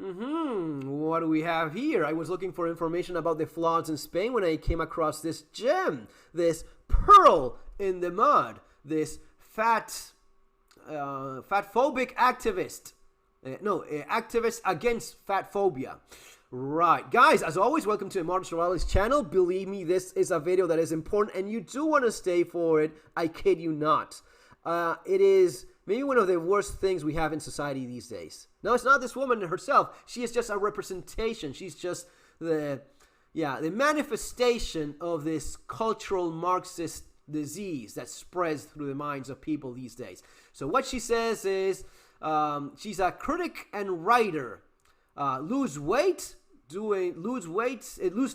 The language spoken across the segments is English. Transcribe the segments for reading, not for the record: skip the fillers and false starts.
What do we have here? I was looking for information about the floods in Spain when I came across this gem, this pearl in the mud, this fatphobic activist. Activist against fatphobia. Right, guys, as always, welcome to the Modern Survivalist channel. Believe me, this is a video that is important, and you do want to stay for it. I kid you not. It is maybe one of the worst things we have in society these days. No, it's not this woman herself. She is just a representation. She's just the manifestation of this cultural Marxist disease that spreads through the minds of people these days. So what she says is she's a critic and writer. Lose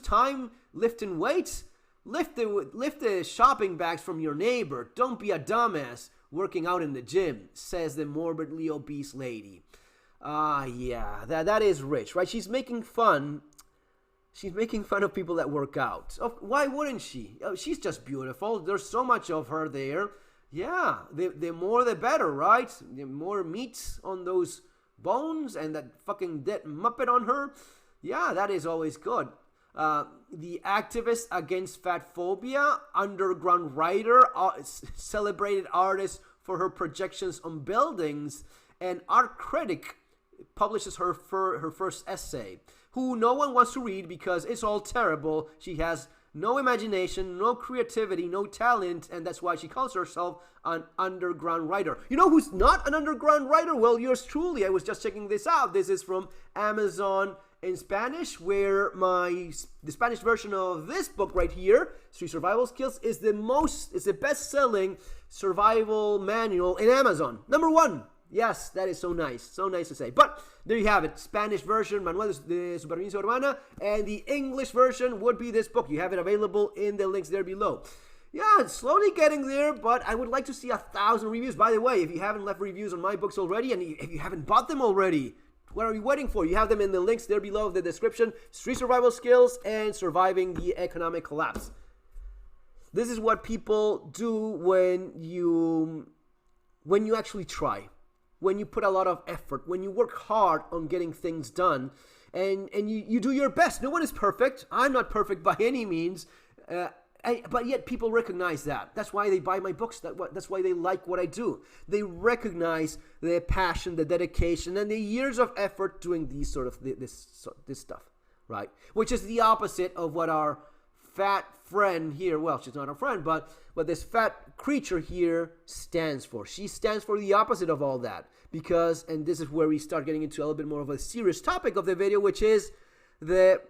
time lifting weights. Lift the shopping bags from your neighbor. Don't be a dumbass working out in the gym, says the morbidly obese lady. That is rich, right? She's making fun of people that work out. Why wouldn't she? She's just beautiful. There's so much of her there. Yeah, the more the better, right? The more meat on those bones and that fucking dead Muppet on her. Yeah, that is always good. The activist against fatphobia, underground writer, celebrated artist for her projections on buildings, and art critic publishes her first essay, who no one wants to read because it's all terrible. She has no imagination, no creativity, no talent, and that's why she calls herself an underground writer. You know who's not an underground writer? Well, yours truly. I was just checking this out. This is from Amazon in Spanish, where the Spanish version of this book right here, 3 Survival Skills, is the best-selling survival manual in Amazon. Number 1. Yes, that is so nice to say. But there you have it, Spanish version, Manual de SupervivienciaModerna, and the English version would be this book. You have it available in the links there below. Yeah, it's slowly getting there, but I would like to see 1,000 reviews. By the way, if you haven't left reviews on my books already, and if you haven't bought them already, what are you waiting for? You have them in the links there below in the description. 3 survival skills and surviving the economic collapse. This is what people do when you actually try. When you put a lot of effort, when you work hard on getting things done, and you do your best. No one is perfect. I'm not perfect by any means, but yet people recognize that. That's why they buy my books. That's why they like what I do. They recognize the passion, the dedication, and the years of effort doing this stuff, right? Which is the opposite of what our fat friend here, well, she's not a friend, but what this fat creature here stands for. She stands for the opposite of all that, because, and this is where we start getting into a little bit more of a serious topic of the video, which is the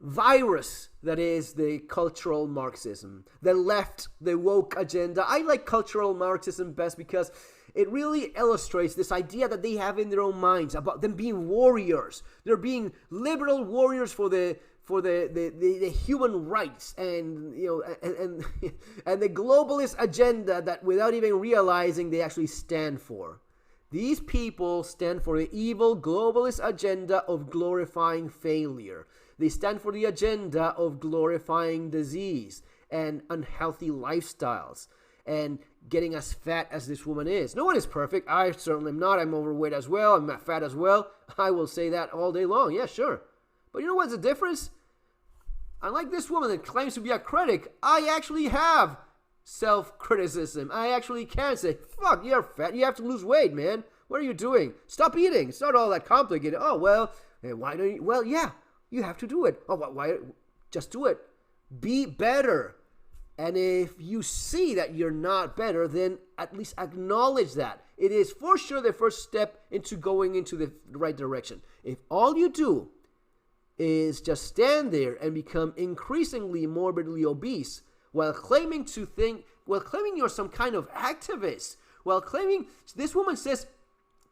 virus that is the cultural Marxism, the left, the woke agenda. I like cultural Marxism best because it really illustrates this idea that they have in their own minds about them being warriors. They're being liberal warriors for the human rights and and the globalist agenda that without even realizing they actually stand for. These people stand for the evil globalist agenda of glorifying failure. They stand for the agenda of glorifying disease and unhealthy lifestyles and getting as fat as this woman is. No one is perfect. I certainly am not. I'm overweight as well. I'm fat as well. I will say that all day long. Yeah, sure. But you know what's the difference? Unlike this woman that claims to be a critic, I actually have self-criticism. I actually can say, fuck, you're fat. You have to lose weight, man. What are you doing? Stop eating. It's not all that complicated. Oh, well, why don't you? Well, yeah, you have to do it. Oh, why? Just do it. Be better. And if you see that you're not better, then at least acknowledge that. It is for sure the first step into going into the right direction. If all you do is just stand there and become increasingly morbidly obese while claiming you're some kind of activist, while claiming, this woman says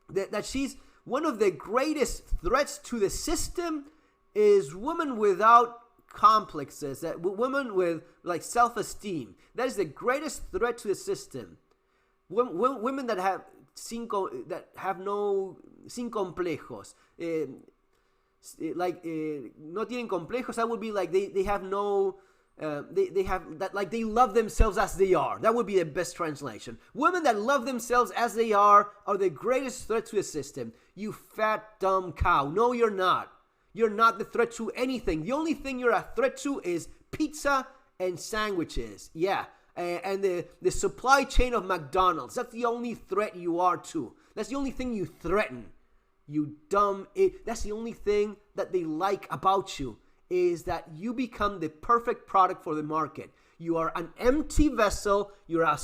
that she's one of the greatest threats to the system is women without complexes, that women with like self-esteem. That is the greatest threat to the system. Women that have sin complejos. No tienen complejos, that would be like they have no they have that, like, they love themselves as they are. That would be the best translation. Women that love themselves as they are the greatest threat to the system. You fat, dumb cow. No, you're not. You're not the threat to anything. The only thing you're a threat to is pizza and sandwiches. Yeah. And the supply chain of McDonald's. That's the only threat you are to. That's the only thing you threaten. You dumb it. That's the only thing that they like about you, is that you become the perfect product for the market. You are an empty vessel. You're a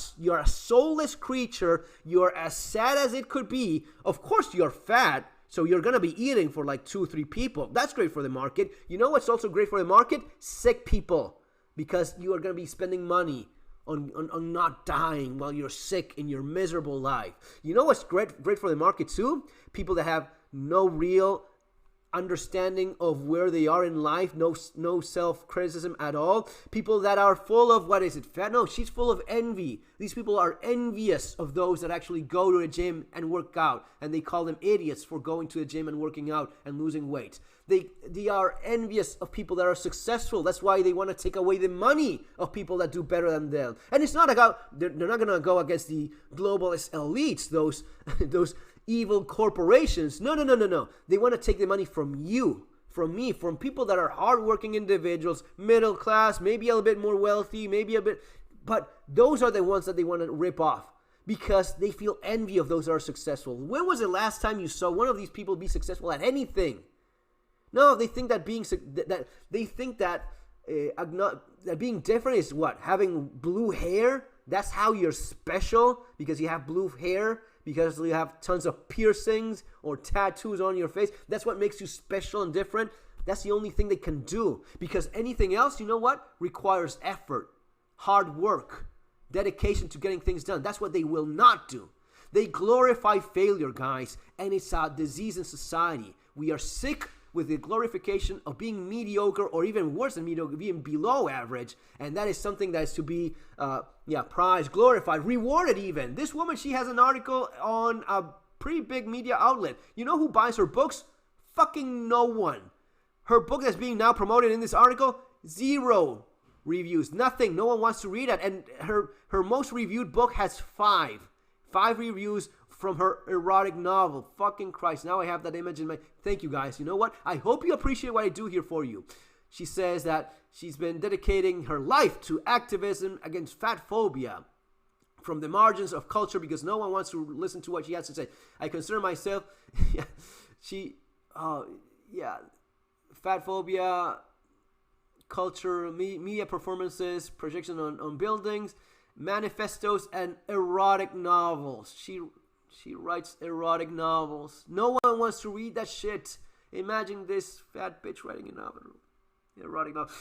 soulless creature. You're as sad as it could be. Of course, you're fat. So you're going to be eating for like 2 or 3 people. That's great for the market. You know what's also great for the market? Sick people. Because you are going to be spending money on not dying while you're sick in your miserable life. You know what's great for the market too? People that have no real understanding of where they are in life, no self-criticism at all. People that are full of, what is it, fat? No, she's full of envy. These people are envious of those that actually go to a gym and work out, and they call them idiots for going to the gym and working out and losing weight. They are envious of people that are successful. That's why they want to take away the money of people that do better than them. And it's not about, they're not going to go against the globalist elites, those evil corporations. No. They want to take the money from you, from me, from people that are hardworking individuals, middle class, maybe a little bit more wealthy, maybe a bit, but those are the ones that they want to rip off because they feel envy of those that are successful. When was the last time you saw one of these people be successful at anything? No, they think that being different is what? Having blue hair? That's how you're special, because you have blue hair, because you have tons of piercings or tattoos on your face. That's what makes you special and different. That's the only thing they can do, because anything else, you know what? Requires effort, hard work, dedication to getting things done. That's what they will not do. They glorify failure, guys, and it's a disease in society. We are sick with the glorification of being mediocre, or even worse than mediocre, being below average. And that is something that is to be prized, glorified, rewarded even. This woman, she has an article on a pretty big media outlet. You know who buys her books? Fucking no one. Her book that's being now promoted in this article, 0 reviews, nothing. No one wants to read it. And her most reviewed book has 5 reviews from her erotic novel. Fucking Christ. Now I have that image in my... Thank you, guys. You know what? I hope you appreciate what I do here for you. She says that she's been dedicating her life to activism against fatphobia from the margins of culture, because no one wants to listen to what she has to say. I consider myself... fatphobia, culture, media performances, projection on buildings, manifestos, and erotic novels. She writes erotic novels. No one wants to read that shit. Imagine this fat bitch writing a novel. Erotic novel.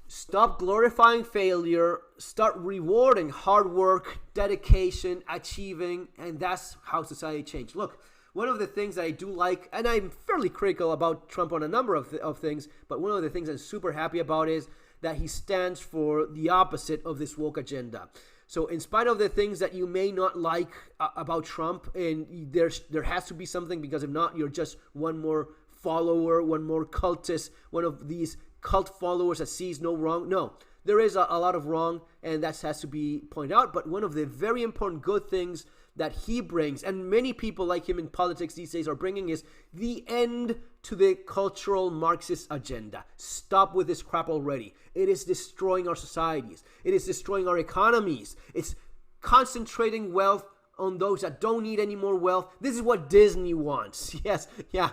Stop glorifying failure. Start rewarding hard work, dedication, achieving, and that's how society changes. Look, one of the things that I do like, and I'm fairly critical about Trump on a number of things, but one of the things I'm super happy about is that he stands for the opposite of this woke agenda. So in spite of the things that you may not like about Trump, and there has to be something, because if not, you're just one more follower, one more cultist, one of these cult followers that sees no wrong. No, there is a lot of wrong, and that has to be pointed out. But one of the very important good things that he brings, and many people like him in politics these days are bringing, is the end to the cultural Marxist agenda. Stop with this crap already. It is destroying our societies. It is destroying our economies. It's concentrating wealth on those that don't need any more wealth. This is what Disney wants. Yes, yeah.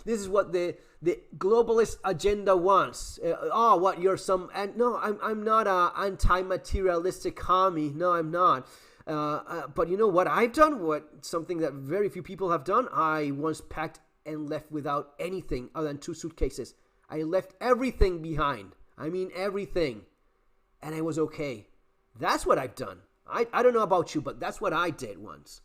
This is what the globalist agenda wants. You're some... And no, I'm not a anti-materialistic commie. No, I'm not. But you know what I've done? Something that very few people have done? I once packed and left without anything other than 2 suitcases. I left everything behind. I mean everything. And I was okay. That's what I've done. I don't know about you, but that's what I did once.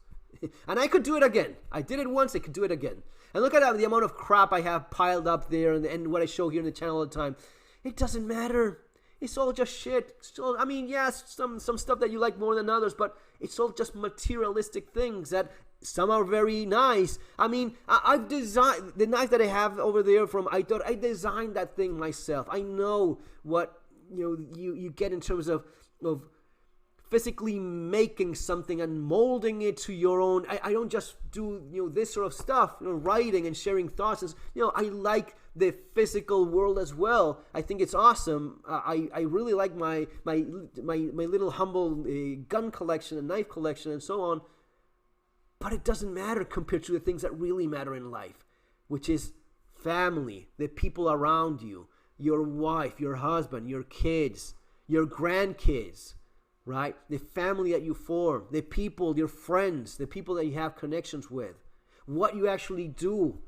And I could do it again. I did it once, I could do it again. And look at the amount of crap I have piled up there, and what I show here in the channel all the time. It doesn't matter. It's all just shit. Still, I mean, yes, some stuff that you like more than others, but it's all just materialistic things that some are very nice. I mean, I've designed the knife that I have over there from I thought I designed that thing myself. I know what you get in terms of physically making something and molding it to your own. I don't just do this sort of stuff, writing and sharing thoughts. I like the physical world as well. I think it's awesome. I really like my little humble gun collection and knife collection and so on. But it doesn't matter compared to the things that really matter in life, which is family, the people around you, your wife, your husband, your kids, your grandkids, right? The family that you form, the people, your friends, the people that you have connections with, what you actually do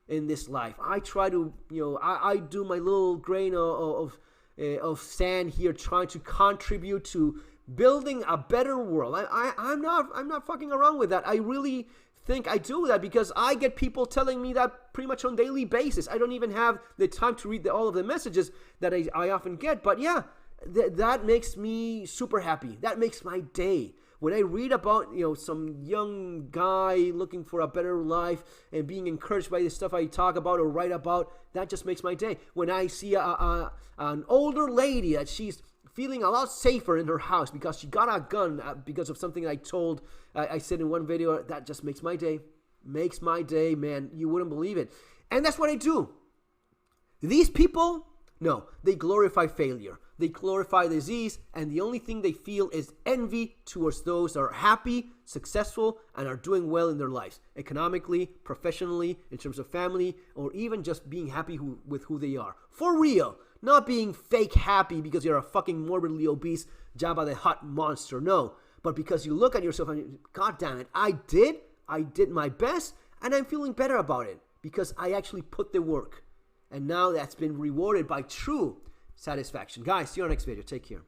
in this life. I try to, I do my little grain of sand here, trying to contribute to building a better world. I'm not fucking around with that. I really think I do that because I get people telling me that pretty much on a daily basis. I don't even have the time to read all of the messages that I often get. But yeah, that makes me super happy. That makes my day. When I read about some young guy looking for a better life and being encouraged by the stuff I talk about or write about, that just makes my day. When I see an older lady that she's feeling a lot safer in her house because she got a gun because of something I said in one video, that just makes my day. Makes my day, man. You wouldn't believe it. And that's what I do. These people, no, they glorify failure. They glorify disease, and the only thing they feel is envy towards those that are happy, successful, and are doing well in their lives, economically, professionally, in terms of family, or even just being happy with who they are. For real. Not being fake happy because you're a fucking morbidly obese Jabba the Hutt monster. No. But because you look at yourself and, God damn it, I did my best, and I'm feeling better about it because I actually put the work. And now that's been rewarded by true satisfaction. Guys, see you on the next video. Take care.